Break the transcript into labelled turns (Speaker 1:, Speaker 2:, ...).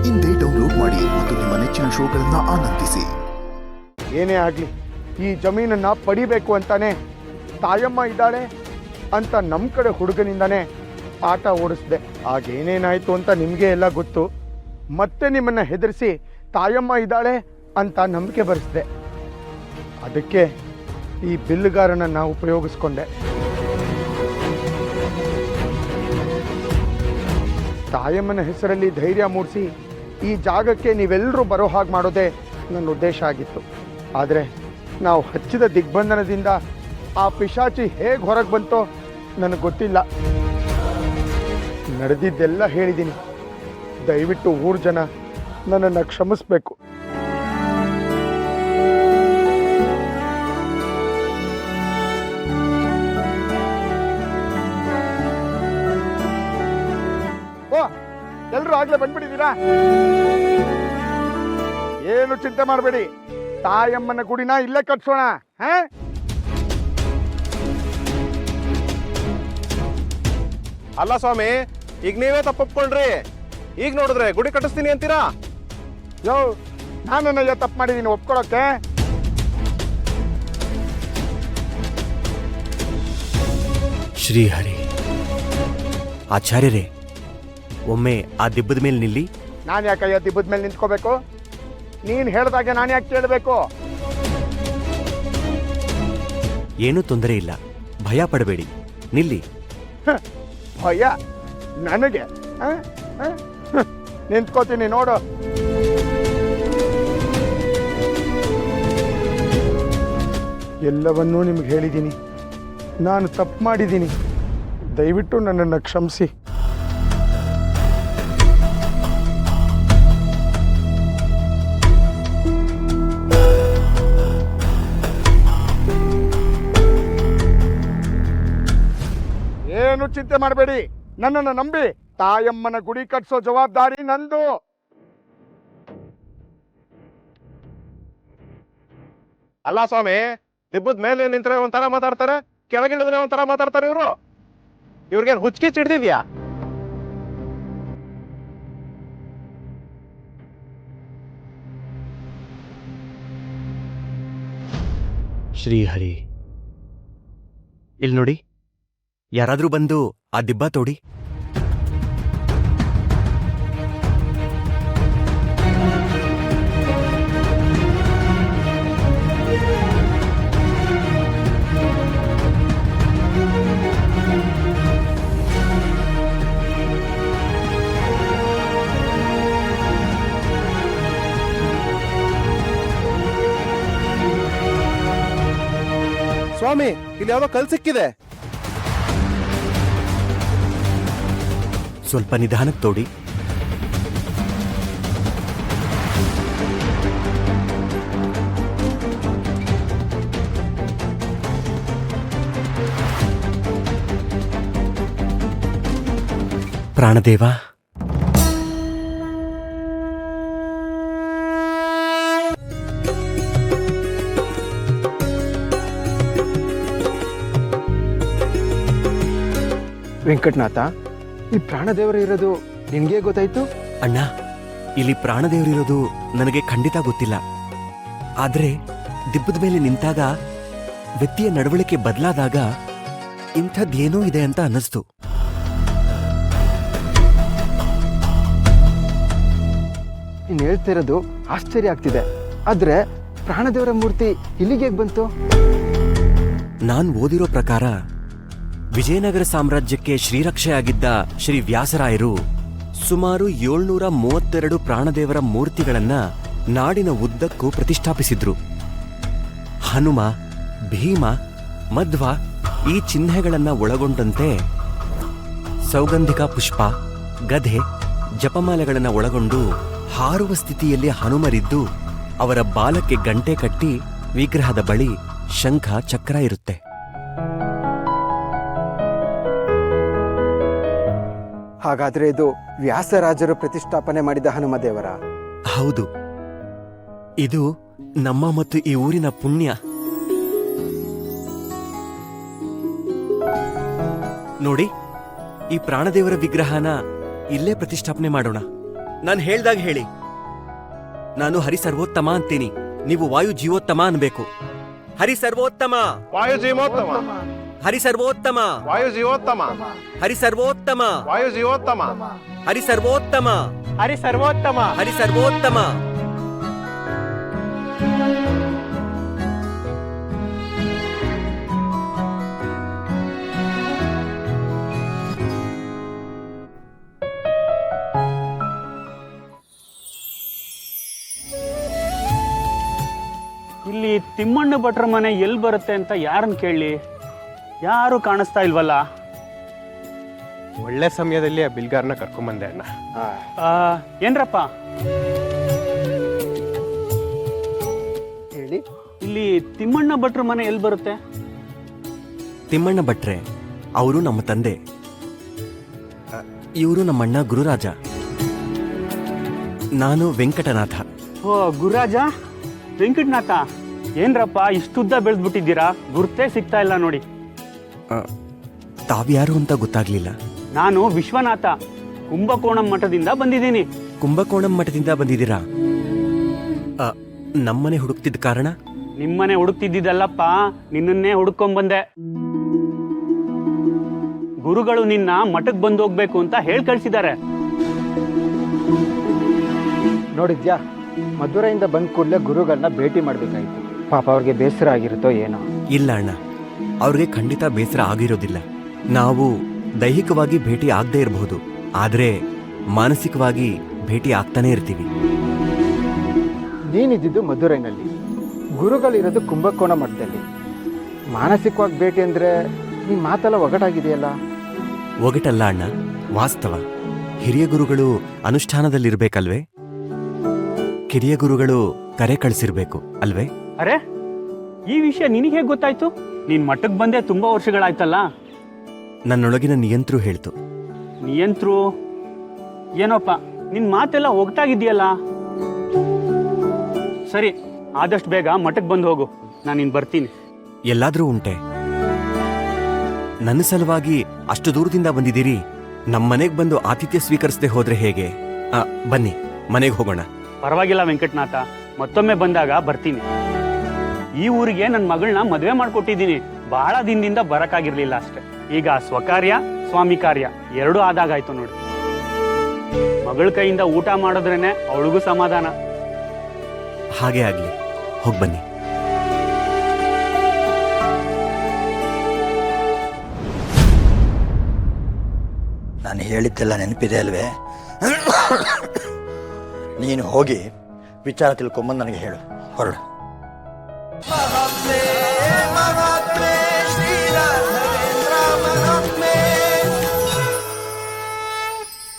Speaker 1: ಇಂದೇ ಡೌನ್ಲೋಡ್ ಮಾಡಿ ಮತ್ತು ನಿಮ್ಮ ನೆಚ್ಚಿನ ಶೋಗಳನ್ನ ಆನಂದಿಸಿ.
Speaker 2: ಏನೇ ಆಗಲಿ ಈ ಜಮೀನನ್ನ ಪಡಿಬೇಕು ಅಂತಾನೆ ತಾಯಮ್ಮ ಇದ್ದಾಳೆ ಅಂತ ನಮ್ಮ ಕಡೆ ಹುಡುಗನಿಂದಾನೆ ಆಟ ಓಡಿಸ್ದೆ. ಆಗೇನೇನಾಯ್ತು ಅಂತ ನಿಮಗೆ ಎಲ್ಲ ಗೊತ್ತು. ಮತ್ತೆ ನಿಮ್ಮನ್ನ ಹೆದರಿಸಿ ತಾಯಮ್ಮ ಇದ್ದಾಳೆ ಅಂತ ನಂಬಿಕೆ ಬರೆಸಿದೆ. ಅದಕ್ಕೆ ಈ ಬಿಲ್ಲುಗಾರನನ್ನ ಉಪಯೋಗಿಸ್ಕೊಂಡೆ. ತಾಯಮ್ಮನ ಹೆಸರಲ್ಲಿ ಧೈರ್ಯ ಮೂಡಿಸಿ ಈ ಜಾಗಕ್ಕೆ ನೀವೆಲ್ಲರೂ ಬರೋ ಹಾಗೆ ಮಾಡೋದೇ ನನ್ನ ಉದ್ದೇಶ ಆಗಿತ್ತು. ಆದರೆ ನಾವು ಹಚ್ಚಿದ ದಿಗ್ಬಂಧನದಿಂದ ಆ ಪಿಶಾಚಿ ಹೇಗೆ ಹೊರಗೆ ಬಂತೋ ನನಗೆ ಗೊತ್ತಿಲ್ಲ. ನಡೆದಿದ್ದೆಲ್ಲ ಹೇಳಿದ್ದೀನಿ. ದಯವಿಟ್ಟು ಊರು ಜನ ನನ್ನನ್ನು ಕ್ಷಮಿಸ್ಬೇಕು. ಓ, ಎಲ್ಲರೂ ಆಗ್ಲೇ ಬಂದ್ಬಿಟ್ಟಿದ್ದೀರಾ? ಏನು ಚಿಂತೆ ಮಾಡಬೇಡಿ, ತಾಯಮ್ಮನ ಗುಡಿನ ಇಲ್ಲೇ ಕಟ್ಸೋಣ.
Speaker 3: ಅಲ್ಲ ಸ್ವಾಮಿ, ಈಗ ನೀವೇ ತಪ್ಪೊಪ್ಕೊಂಡ್ರಿ. ಈಗ ನೋಡಿದ್ರೆ ಗುಡಿ ಕಟ್ಟಿಸ್ತೀನಿ ಅಂತೀರಾ?
Speaker 2: ಯೋ, ನಾನನ್ನ ತಪ್ಪು ಮಾಡಿದ್ದೀನಿ ಒಪ್ಕೊಳಕ್ಕೆ?
Speaker 4: ಶ್ರೀಹರಿ ಆಚಾರ್ಯರೇ, ಒಮ್ಮೆ ಆ ದಿಬ್ಬದ ಮೇಲೆ ನಿಲ್ಲಿ.
Speaker 2: ನಾನು ಯಾಕಯ್ಯ ದಿಬ್ಬದ ಮೇಲೆ ನಿಂತ್ಕೋಬೇಕು? ನೀನು ಹೇಳ್ದಾಗೆ ನಾನು ಯಾಕೆ ಕೇಳಬೇಕು?
Speaker 4: ಏನೂ ತೊಂದರೆ ಇಲ್ಲ, ಭಯ ಪಡಬೇಡಿ, ನಿಲ್ಲಿ.
Speaker 2: ಭಯ ನನಗೆ? ನಿಂತ್ಕೋತೀನಿ ನೋಡು. ಎಲ್ಲವನ್ನೂ ನಿಮ್ಗೆ ಹೇಳಿದ್ದೀನಿ. ನಾನು ತಪ್ಪು ಮಾಡಿದ್ದೀನಿ. ದಯವಿಟ್ಟು ನನ್ನನ್ನು ಕ್ಷಮಿಸಿ. ಏನು ಚಿಂತೆ ಮಾಡಬೇಡಿ, ನನ್ನನ್ನು ನಂಬಿ. ತಾಯಮ್ಮನ ಗುಡಿ ಕಟ್ಸೋ ಜವಾಬ್ದಾರಿ ನಂದು.
Speaker 3: ಅಲ್ಲ ಸ್ವಾಮಿ, ದಿಬ್ಬದ ಮೇಲೆ ನಿಂತ್ರೆ ಒಂಥರ ಮಾತಾಡ್ತಾರೆ, ಕೆಳಗಿಳಿದ್ರೆ ಒಂಥರ ಮಾತಾಡ್ತಾರೆ. ಇವ್ರಿಗೇನು ಹುಚ್ಚಿಗೆ ಹಿಡ್ದಿದ್ಯಾ?
Speaker 4: ಶ್ರೀಹರಿ, ಇಲ್ಲಿ ನೋಡಿ, ಯಾರಾದ್ರೂ ಬಂದು ಆ ದಿಬ್ಬ ತೋಡಿ.
Speaker 3: ಸ್ವಾಮಿ, ಇಲ್ಲಿ ಯಾವ್ದೋ ಕಲ್ ಸಿಕ್ಕಿದೆ.
Speaker 4: ಸ್ವಲ್ಪ ನಿಧಾನಕ್ಕೆ ತೋಡಿ. ಪ್ರಾಣದೇವ,
Speaker 2: ವೆಂಕಟನಾಥ, ಈ ಪ್ರಾಣದೇವರು ಇರೋದು ನಿನ್ಗೆ ಗೊತ್ತಾಯ್ತು?
Speaker 4: ಅಣ್ಣ, ಇಲ್ಲಿ ಪ್ರಾಣದೇವರಿರೋದು ನನಗೆ ಖಂಡಿತ ಗೊತ್ತಿಲ್ಲ. ಆದ್ರೆ ದಿಬ್ಬದ ಮೇಲೆ ನಿಂತಾಗ, ವ್ಯಕ್ತಿಯ ನಡವಳಿಕೆ ಬದಲಾದಾಗ ಇಂಥದ್ದೇನೋ ಇದೆ ಅಂತ ಅನ್ನಿಸ್ತು.
Speaker 2: ನೀನು ಹೇಳ್ತಿರೋದು ಆಶ್ಚರ್ಯ ಆಗ್ತಿದೆ. ಆದ್ರೆ ಪ್ರಾಣದೇವರ ಮೂರ್ತಿ ಇಲ್ಲಿಗೆ ಬಂತು?
Speaker 4: ನಾನ್ ಓದಿರೋ ಪ್ರಕಾರ ವಿಜಯನಗರ ಸಾಮ್ರಾಜ್ಯಕ್ಕೆ ಶ್ರೀರಕ್ಷೆಯಾಗಿದ್ದ ಶ್ರೀ ವ್ಯಾಸರಾಯರು ಸುಮಾರು 732 ಪ್ರಾಣದೇವರ ಮೂರ್ತಿಗಳನ್ನ ನಾಡಿನ ಉದ್ದಕ್ಕೂ ಪ್ರತಿಷ್ಠಾಪಿಸಿದ್ರು. ಹನುಮ, ಭೀಮ, ಮಧ್ವ ಈ ಚಿಹ್ನೆಗಳನ್ನ ಒಳಗೊಂಡಂತೆ ಸೌಗಂಧಿಕ ಪುಷ್ಪ, ಗಧೆ, ಜಪಮಾಲೆಗಳನ್ನ ಒಳಗೊಂಡು ಹಾರುವ ಸ್ಥಿತಿಯಲ್ಲಿ ಹನುಮರಿದ್ದು ಅವರ ಬಾಲಕ್ಕೆ ಗಂಟೆ ಕಟ್ಟಿ ವಿಗ್ರಹದ ಬಳಿ ಶಂಖ, ಚಕ್ರ ಇರುತ್ತೆ.
Speaker 5: ಹಾಗಾದ್ರೆ ಇದು ವ್ಯಾಸರಾಜರು ಪ್ರತಿಷ್ಠಾಪನೆ ಮಾಡಿದ ಹನುಮದೇವರ?
Speaker 4: ಹೌದು, ಇದು ನಮ್ಮ ಮತ್ತು ಈ ಊರಿನ ಪುಣ್ಯ. ನೋಡಿ, ಈ ಪ್ರಾಣದೇವರ ವಿಗ್ರಹನ ಇಲ್ಲೇ ಪ್ರತಿಷ್ಠಾಪನೆ ಮಾಡೋಣ. ನಾನು ಹೇಳ್ದಾಗ ಹೇಳಿ. ನಾನು ಹರಿ ಸರ್ವೋತ್ತಮ ಅಂತೀನಿ, ನೀವು ವಾಯು ಜೀವೋತ್ತಮ ಅನ್ಬೇಕು. ಹರಿ ಸರ್ವೋತ್ತಮ,
Speaker 3: ವಾಯು ಜೀವೋತ್ತಮ,
Speaker 4: ಹರಿ ಸರ್ವೋತ್ತಮ,
Speaker 3: ವಾಯು ಜೀವೋತ್ತಮ,
Speaker 4: ಹರಿ ಸರ್ವೋತ್ತಮ,
Speaker 3: ವಾಯು ಜೀವೋತ್ತಮ,
Speaker 4: ಹರಿ ಸರ್ವೋತ್ತಮ,
Speaker 2: ಹರಿ ಸರ್ವೋತ್ತಮ.
Speaker 4: ಹರಿ ಸರ್ವೋತ್ತಮ.
Speaker 6: ಇಲ್ಲಿ ತಿಮ್ಮಣ್ಣ ಭಟ್ರ ಮನೆ ಎಲ್ಲಿ ಬರುತ್ತೆ ಅಂತ ಯಾರನ್ನ ಕೇಳಲಿ? ಯಾರು ಕಾಣಿಸ್ತಾ ಇಲ್ವಲ್ಲ.
Speaker 3: ಒಳ್ಳೆ ಸಮಯದಲ್ಲಿ ಆ ಬಿಲ್ಗಾರನ ಕರ್ಕೊಂಬಂದೆ ಅಣ್ಣ.
Speaker 6: ಏನ್ರಪ್ಪ
Speaker 5: ಹೇಳಿ.
Speaker 6: ಇಲ್ಲಿ ತಿಮ್ಮಣ್ಣ ಭಟ್ರ ಮನೆ ಎಲ್ಲಿ ಬರುತ್ತೆ?
Speaker 4: ತಿಮ್ಮಣ್ಣ ಭಟ್ರೆ ಅವರು ನಮ್ಮ ತಂದೆ. ಇವರು ನಮ್ಮಣ್ಣ ಗುರುರಾಜ. ನಾನು ವೆಂಕಟನಾಥ.
Speaker 6: ಓ, ಗುರುರಾಜ, ವೆಂಕಟನಾಥ. ಏನ್ರಪ್ಪ ಇಷ್ಟುದ್ದ ಬೆಳೆದ್ಬಿಟ್ಟಿದ್ದೀರಾ? ಗುರ್ತೇ ಸಿಗ್ತಾ ಇಲ್ಲ ನೋಡಿ.
Speaker 4: ತಾವ್ಯಾರು ಅಂತ ಗೊತ್ತಾಗ್ಲಿಲ್ಲ.
Speaker 6: ನಾನು ವಿಶ್ವನಾಥ, ಕುಂಭಕೋಣಂ ಮಠದಿಂದ ಬಂದಿದ್ದೀನಿ.
Speaker 4: ಕುಂಭಕೋಣಂ ಮಠದಿಂದ ಬಂದಿದ್ದೀರಾ? ನಮ್ಮನೆ ಹುಡುಕ್ತಿದ್ದ ಕಾರಣ?
Speaker 6: ನಿಮ್ಮನೆ ಹುಡುಕ್ತಿದ್ದಿದ್ದಲ್ಲಪ್ಪ, ನಿನ್ನನ್ನೇ ಹುಡುಕೊಂಬಂದೆ. ಗುರುಗಳು ನಿನ್ನ ಮಠಕ್ಕೆ ಬಂದು ಹೋಗ್ಬೇಕು ಅಂತ ಹೇಳಿ ಕಳ್ಸಿದ್ದಾರೆ.
Speaker 5: ನೋಡಿದ್ಯಾ, ಮಧುರೈಯಿಂದ ಬಂದ ಕೂಡಲೇ ಗುರುಗಳನ್ನ ಭೇಟಿ ಮಾಡಬೇಕಾಯಿತು. ಪಾಪ ಅವ್ರಿಗೆ ಬೇಸರ ಆಗಿರುತ್ತೋ ಏನೋ.
Speaker 4: ಇಲ್ಲ ಅಣ್ಣ, ಅವ್ರಿಗೆ ಖಂಡಿತ ಬೇಸರ ಆಗಿರೋದಿಲ್ಲ. ನಾವು ದೈಹಿಕವಾಗಿ ಭೇಟಿ ಆಗದೆ ಇರಬಹುದು, ಆದ್ರೆ ಮಾನಸಿಕವಾಗಿ ಭೇಟಿ ಆಗ್ತಾನೆ ಇರ್ತೀವಿ.
Speaker 5: ನೀನಿದ್ದು ಮಧುರೈನಲ್ಲಿ, ಗುರುಗಳಿರೋದು ಕುಂಭಕೋಣ ಮಠದಲ್ಲಿ. ಮಾನಸಿಕವಾಗಿ ಭೇಟಿ ಅಂದ್ರೆ ನಿಮ್ಮ ಮಾತೆಲ್ಲ ಒಗಟಾಗಿದೆಯಲ್ಲ.
Speaker 4: ಒಗಟಲ್ಲ ಅಣ್ಣ, ವಾಸ್ತವ. ಹಿರಿಯ ಗುರುಗಳು ಅನುಷ್ಠಾನದಲ್ಲಿರ್ಬೇಕಲ್ವೇ? ಕಿರಿಯ ಗುರುಗಳು ಕರೆ ಕಳಿಸಿರ್ಬೇಕು ಅಲ್ವೇ?
Speaker 6: ಅರೆ, ಈ ವಿಷಯ ನಿನಗೆ ಹೇಗೆ ಗೊತ್ತಾಯ್ತು? ನೀನ್ ಮಠಕ್ಕೆ ಬಂದೆ ತುಂಬಾ ವರ್ಷಗಳಾಯ್ತಲ್ಲ.
Speaker 4: ನನ್ನೊಳಗಿನ ನಿಯಂತ್ರು ಹೇಳ್ತು.
Speaker 6: ನಿಯಂತ್ರು? ಏನೋಪ್ಪ, ನಿನ್ ಮಾತೆಲ್ಲ ಒಗ್ಟಾಗಿದೆಯಲ್ಲ. ಸರಿ, ಆದಷ್ಟು ಬೇಗ ಮಠಕ್ಕೆ ಬಂದು ಹೋಗು, ನಾನು ಇನ್ ಬರ್ತೀನಿ.
Speaker 4: ಎಲ್ಲಾದ್ರೂ ಉಂಟೆ? ನನ್ನ ಸಲುವಾಗಿ ಅಷ್ಟು ದೂರದಿಂದ ಬಂದಿದ್ದೀರಿ, ನಮ್ಮನೆಗೆ ಬಂದು ಆತಿಥ್ಯ ಸ್ವೀಕರಿಸದೆ ಹೋದ್ರೆ ಹೇಗೆ? ಬನ್ನಿ, ಮನೆಗೆ ಹೋಗೋಣ.
Speaker 6: ಪರವಾಗಿಲ್ಲ ವೆಂಕಟನಾಥ, ಮತ್ತೊಮ್ಮೆ ಬಂದಾಗ ಬರ್ತೀನಿ. ಈ ಊರಿಗೆ ನನ್ನ ಮಗಳನ್ನ ಮದುವೆ ಮಾಡ್ಕೊಟ್ಟಿದ್ದೀನಿ. ಬಹಳ ದಿನದಿಂದ ಬರಕ್ಕಾಗಿರ್ಲಿಲ್ಲ ಅಷ್ಟೆ. ಈಗ ಸ್ವಕಾರ್ಯ ಸ್ವಾಮಿ ಕಾರ್ಯ ಎರಡೂ ಆದಾಗಾಯ್ತು ನೋಡಿ. ಮಗಳ ಕೈಯಿಂದ ಊಟ ಮಾಡಿದ್ರೇನೆ ಅವಳಿಗೂ ಸಮಾಧಾನ.
Speaker 4: ಹಾಗೆ ಆಗ್ಲಿ, ಹೋಗ್ಬನ್ನಿ.
Speaker 7: ನಾನು ಹೇಳಿದ್ದೆಲ್ಲ ನೆನಪಿದೆ ಅಲ್ವೇ? ನೀನು ಹೋಗಿ ವಿಚಾರ ತಿಳ್ಕೊಂಬಂದು ನನಗೆ ಹೇಳು. ಹೊರಡು.